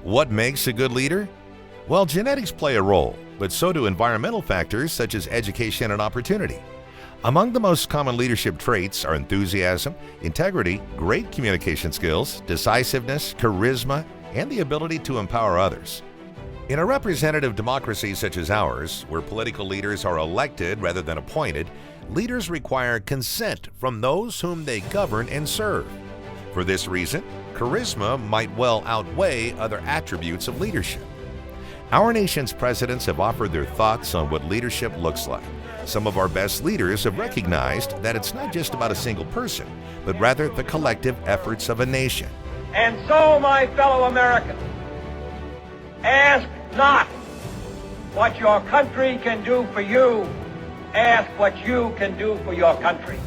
What makes a good leader? Well, genetics play a role, but so do environmental factors such as education and opportunity. Among the most common leadership traits are enthusiasm, integrity, great communication skills, decisiveness, charisma, and the ability to empower others. In a representative democracy such as ours, where political leaders are elected rather than appointed, leaders require consent from those whom they govern and serve. For this reason, charisma might well outweigh other attributes of leadership. Our nation's presidents have offered their thoughts on what leadership looks like. Some of our best leaders have recognized that it's not just about a single person, but rather the collective efforts of a nation. And so, my fellow Americans, ask not what your country can do for you, ask what you can do for your country.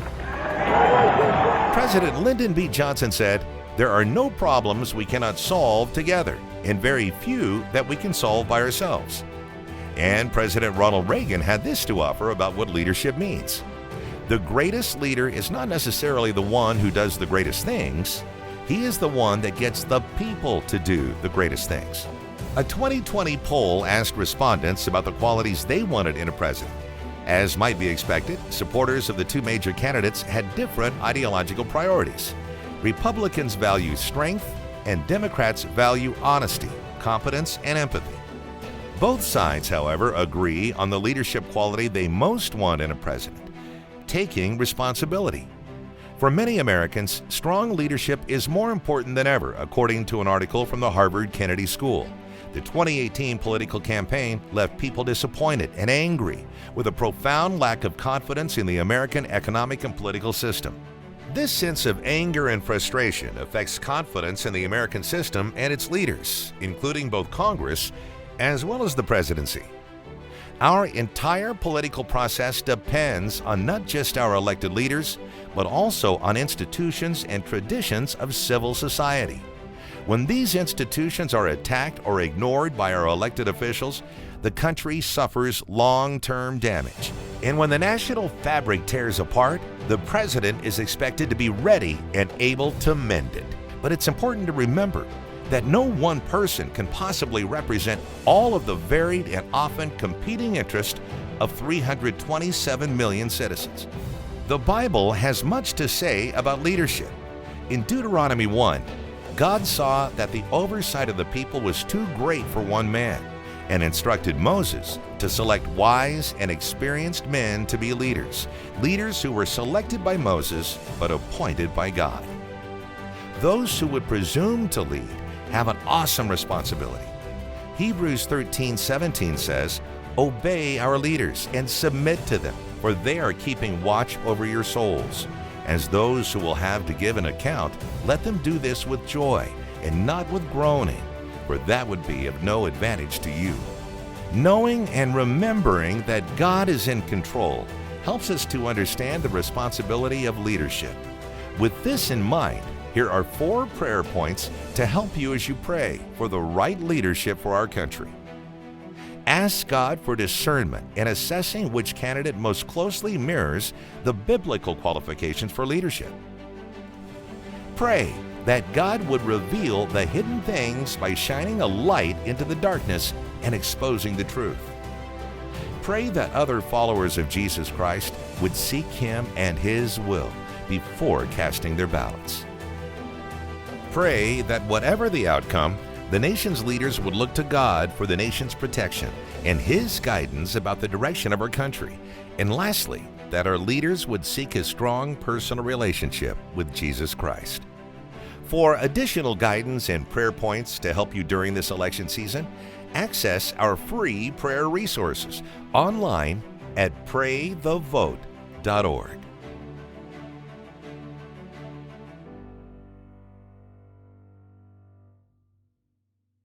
President Lyndon B. Johnson said, "There are no problems we cannot solve together, and very few that we can solve by ourselves." And President Ronald Reagan had this to offer about what leadership means. The greatest leader is not necessarily the one who does the greatest things. He is the one that gets the people to do the greatest things. A 2020 poll asked respondents about the qualities they wanted in a president. As might be expected, supporters of the two major candidates had different ideological priorities. Republicans value strength, and Democrats value honesty, competence, and empathy. Both sides, however, agree on the leadership quality they most want in a president: taking responsibility. For many Americans, strong leadership is more important than ever, according to an article from the Harvard Kennedy School. The 2018 political campaign left people disappointed and angry, with a profound lack of confidence in the American economic and political system. This sense of anger and frustration affects confidence in the American system and its leaders, including both Congress as well as the presidency. Our entire political process depends on not just our elected leaders, but also on institutions and traditions of civil society. When these institutions are attacked or ignored by our elected officials, the country suffers long-term damage. And when the national fabric tears apart, the president is expected to be ready and able to mend it. But it's important to remember that no one person can possibly represent all of the varied and often competing interests of 327 million citizens. The Bible has much to say about leadership. In Deuteronomy 1, God saw that the oversight of the people was too great for one man, and instructed Moses to select wise and experienced men to be leaders who were selected by Moses but appointed by God. Those who would presume to lead have an awesome responsibility. Hebrews 13:17 says, "Obey our leaders and submit to them, for they are keeping watch over your souls. As those who will have to give an account, let them do this with joy and not with groaning, for that would be of no advantage to you." Knowing and remembering that God is in control helps us to understand the responsibility of leadership. With this in mind, here are 4 prayer points to help you as you pray for the right leadership for our country. Ask God for discernment in assessing which candidate most closely mirrors the biblical qualifications for leadership. Pray that God would reveal the hidden things by shining a light into the darkness and exposing the truth. Pray that other followers of Jesus Christ would seek Him and His will before casting their ballots. Pray that whatever the outcome, the nation's leaders would look to God for the nation's protection and His guidance about the direction of our country. And lastly, that our leaders would seek a strong personal relationship with Jesus Christ. For additional guidance and prayer points to help you during this election season, access our free prayer resources online at praythevote.org.